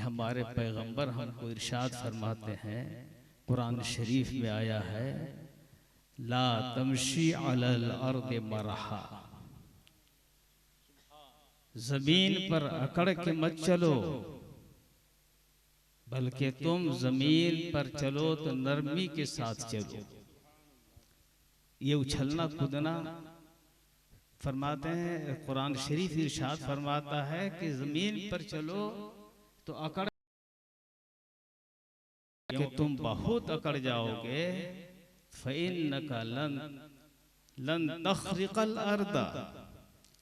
हमारे पैगंबर हमको इरशाद फरमाते हैं, कुरान शरीफ में आया है, ला तमशी अलल अर्द मरहा, जमीन पर अकड़ के मत चलो, बल्कि तुम जमीन पर चलो तो नरमी के साथ चलो। ये उछलना कूदना, फरमाते हैं कुरान शरीफ इरशाद फरमाता है कि जमीन पर चलो तो अकड़ कि तुम बहुत अकड़ जाओगे। फ़इन्नका लन तख़रिक़ल अर्द,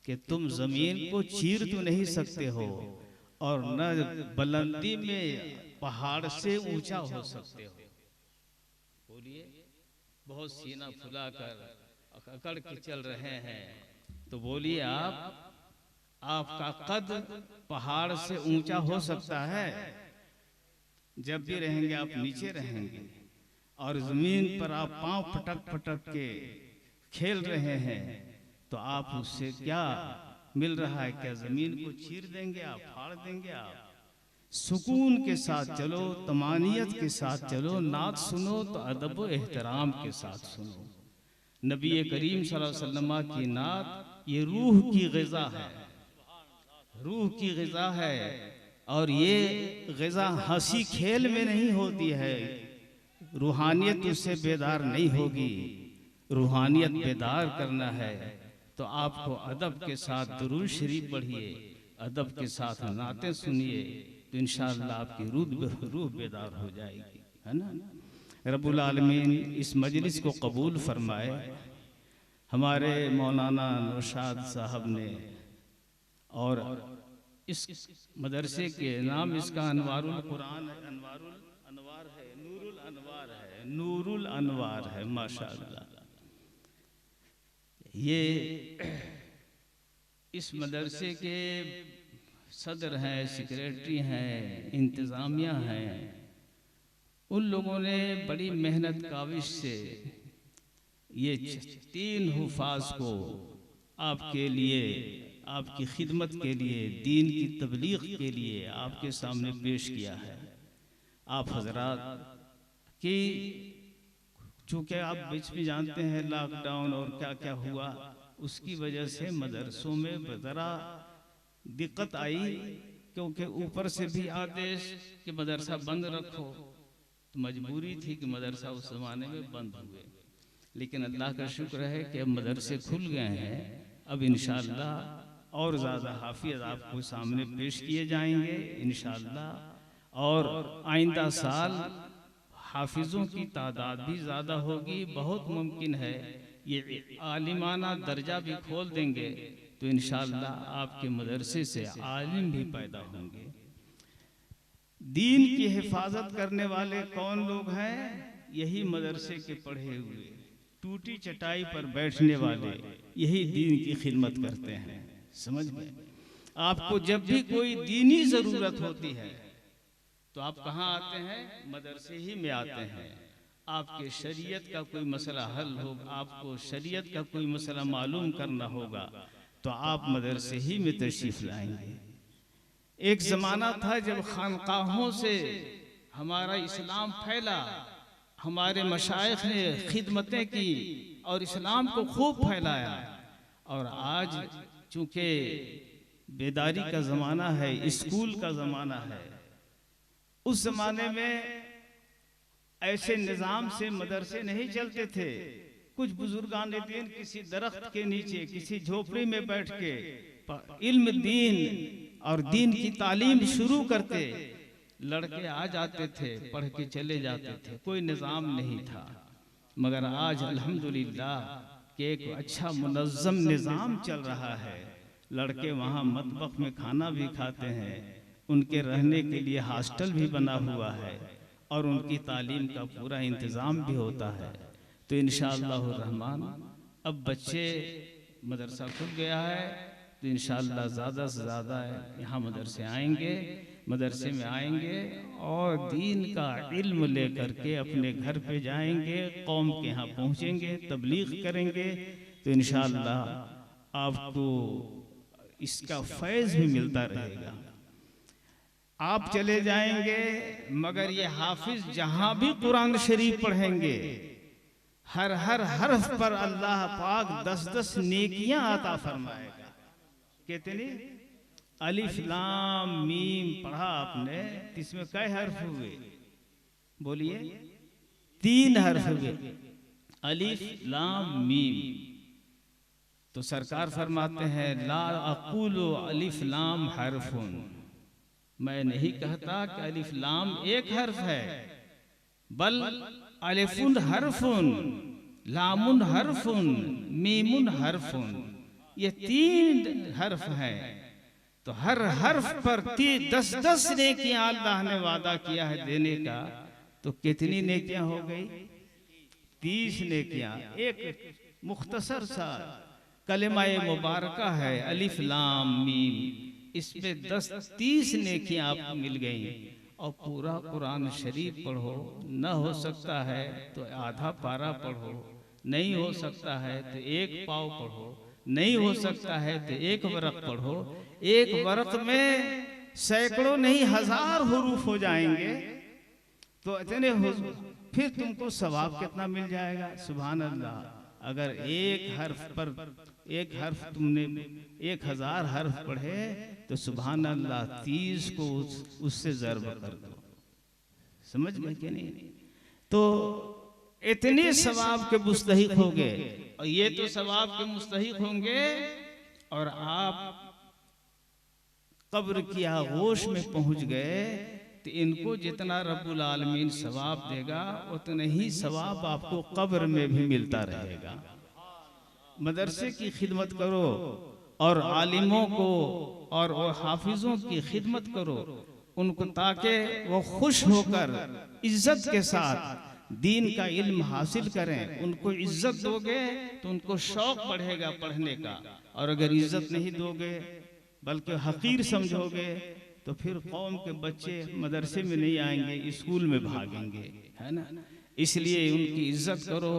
कि तुम जमीन को चीर तो नहीं सकते हो और न बुलंदी में पहाड़ से ऊंचा हो सकते हो। बोलिए, बहुत सीना फुलाकर अकड़ के चल रहे हैं, तो बोलिए आपका कद पहाड़ से ऊंचा हो सकता है? जब भी रहेंगे आप नीचे रहेंगे, और जमीन पर आप पांव फटक फटक के खेल रहे हैं, तो आप उससे क्या मिल रहा है? क्या जमीन को चीर देंगे आप, फाड़ देंगे आप? सुकून के साथ चलो, तमानियत के साथ चलो, नात सुनो तो अदब व एहतराम के साथ सुनो। नबी करीम सल्लल्लाहु अलैहि वसल्लम की नात ये रूह की ग़िज़ा है, रूह की ग़िज़ा है। और ये ग़िज़ा हंसी खेल में नहीं होती है, रूहानियत उससे बेदार नहीं होगी। रूहानियत बेदार करना है तो आपको अदब के साथ दुरूद शरीफ पढ़िए, अदब के साथ नातें सुनिए, तो इंशाअल्लाह आपकी रूह बेदार हो जाएगी, है ना। रब्बुल आलमीन इस मजलिस को कबूल फरमाए। हमारे मौलाना नौशाद साहब ने, और इस मदरसे के नाम इसका अनवारुल कुरान, अनवारुल अनवार है, नूरुल अनवार है, नूरुल अनवार है, माशाअल्लाह। ये इस मदरसे के सदर हैं, सेक्रेटरी हैं, इंतज़ामिया हैं, उन लोगों ने बड़ी मेहनत काविश से ये 3 हुफ़ाज़ को आपके लिए, आपकी खिदमत के लिए, दीन की तबलीग के लिए आपके सामने पेश किया है। आप हजरात की, चूँकि आप बीच में जानते हैं लॉकडाउन और क्या क्या हुआ, उसकी वजह से मदरसों में ज़रा दिक्कत आई, क्योंकि ऊपर से भी आदेश कि मदरसा बंद रखो, तो मजबूरी थी कि मदरसा उस ज़माने में बंद हुए। लेकिन अल्लाह का शुक्र है कि अब मदरसे खुल गए हैं। अब इंशाअल्लाह और ज़्यादा हाफिज़ आपको सामने पेश किए जाएंगे इंशाअल्लाह, और आइंदा साल हाफिज़ों की तादाद भी ज़्यादा होगी। बहुत मुमकिन है ये आलिमाना दर्जा भी खोल देंगे, तो इंशाअल्लाह आपके मदरसे से आलिम भी पैदा होंगे। दीन की हिफाजत करने वाले कौन लोग हैं? यही मदरसे के पढ़े हुए, टूटी चटाई पर बैठने वाले, यही दीन की खिदमत करते हैं। समझ गए? आपको जब भी कोई दीनी ज़रूरत होती है तो आप कहाँ आते हैं? मदरसे ही में आते हैं। आपके शरीयत का कोई मसला हल हो, आपको शरीयत का कोई मसला मालूम करना होगा, तो आप मदरसे ही में तशरीफ़ लाएंगे। एक ज़माना था जब खानकाहों से हमारा इस्लाम फैला, हमारे मशाइख ने खिदमतें की और इस्लाम को खूब फैलाया। और आज चूँकि बेदारी का ज़माना है, स्कूल का ज़माना है, उस ज़माने में ऐसे निज़ाम से मदरसे नहीं चलते थे। कुछ बुजुर्गान दीन किसी दरख्त के नीचे, किसी झोपड़ी में बैठ के इल्म दीन और दीन की तालीम शुरू करते, लड़के आ जाते थे, पढ़ के चले जाते थे, कोई निज़ाम नहीं था। मगर आज अल्हम्दुलिल्लाह कि एक अच्छा मुनज़्ज़म निज़ाम चल रहा है। लड़के वहाँ मतबख में खाना भी खाते हैं, उनके रहने के लिए हॉस्टल भी बना हुआ है और उनकी तालीम का पूरा इंतज़ाम भी होता है। तो इंशाअल्लाह रहमान अब बच्चे, मदरसा खुल गया है, तो इंशाअल्लाह ज़्यादा से ज़्यादा यहाँ मदरसे आएंगे, मदरसे में आएंगे और दीन का इल्म लेकर के अपने घर पे जाएंगे, कौम के यहाँ पहुँचेंगे, तबलीग करेंगे, तो इंशाअल्लाह आपको इसका फैज़ भी मिलता रहेगा। आप चले जाएंगे, मगर ये हाफिज जहां भी कुरान शरीफ पढ़ेंगे हर हर हर्फ पर अल्लाह पाक 10-10 नेकियां अता फरमाएगा। कितनी? अलिफ लाम मीम पढ़ा आपने, इसमें कई हर्फ हुए? बोलिए, 3 हर्फ हुए, अलिफ लाम मीम। तो सरकार फरमाते हैं ला अक़ूलु अलिफ लाम हर्फुन, मैं नहीं कहता कि अलिफ लाम एक हर्फ है, बल अलिफुन हर्फुन, लामुन हर्फुन, मीमुन हर्फुन, ये 3 हर्फ है। तो हर हर्फ पर 10-10 नेकियां अल्लाह ने वादा किया है देने का। तो कितनी नेकियां हो गई? 30 नेकियां। एक मुख्तसर सा कलिमा-ए मुबारका है अलिफ लाम मीम, इसमें 30 नेकियां आपको मिल गई। और पूरा कुरान शरीफ पढ़ो, न हो सकता है तो आधा पारा पढ़ो, नहीं हो सकता है तो 1 पाव पढ़ो, नहीं हो सकता है तो 1 वरक पढ़ो। 1 वरक में सैकड़ों नहीं 1000 हुरूफ हो जाएंगे। तो इतने फिर तुमको सवाब कितना मिल जाएगा? सुभान अल्लाह। अगर एक हर्फ तुमने 1000 हर्फ पढ़े तो सुभान अल्लाह 30 को उससे ज़र्ब कर दो। समझ में कि नहीं? तो इतने सवाब के मुस्तहिक होंगे। और ये तो सवाब के मुस्तहिक होंगे, और आप कब्र की आगोश में पहुंच गए तो इनको जितना रब्बुल आलमीन सवाब देगा उतना ही सवाब आपको कब्र में भी मिलता रहेगा। मदरसे की खिदमत करो और आलिमों को और हाफिजों की खिदमत करो उनको, ताकि वो खुश होकर इज्जत के साथ दीन का इल्म हासिल करें। उनको इज्जत दोगे तो उनको शौक बढ़ेगा पढ़ने का, और अगर इज्जत नहीं दोगे बल्कि हकीर समझोगे तो फिर कौम के बच्चे मदरसे में नहीं आएंगे, स्कूल में भागेंगे, है ना। इसलिए उनकी इज्जत करो,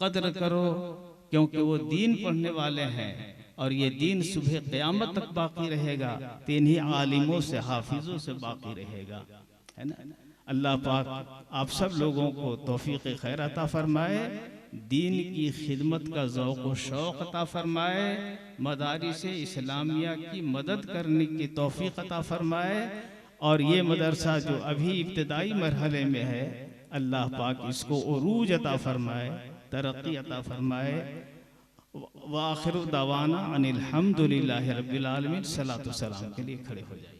कद्र करो, क्योंकि वो दीन पढ़ने वाले हैं और ये दीन सुबह क़यामत तक बाकी रहेगा। तो इन्हीं आलिमों से हाफिजों से बाकी रहेगा, है ना। अल्लाह पाक आप सब लोगों को तौफीक खैर अता फरमाए, दीन की खिदमत का ज़ौक़ व शौक़ अता फरमाए, मदारिस इस्लामिया की मदद करने की तौफीक अता फरमाए। और ये मदरसा जो अभी इब्तिदाई मरहले में है, अल्लाह पाक इसको उरूज अता फरमाए, तरक्की अता फरमाए। व आखिर दावाना अनिल हम्दुलिल्लाहि रब्बिल आलमीन। सलातो सलाम के लिए खड़े हो जाए।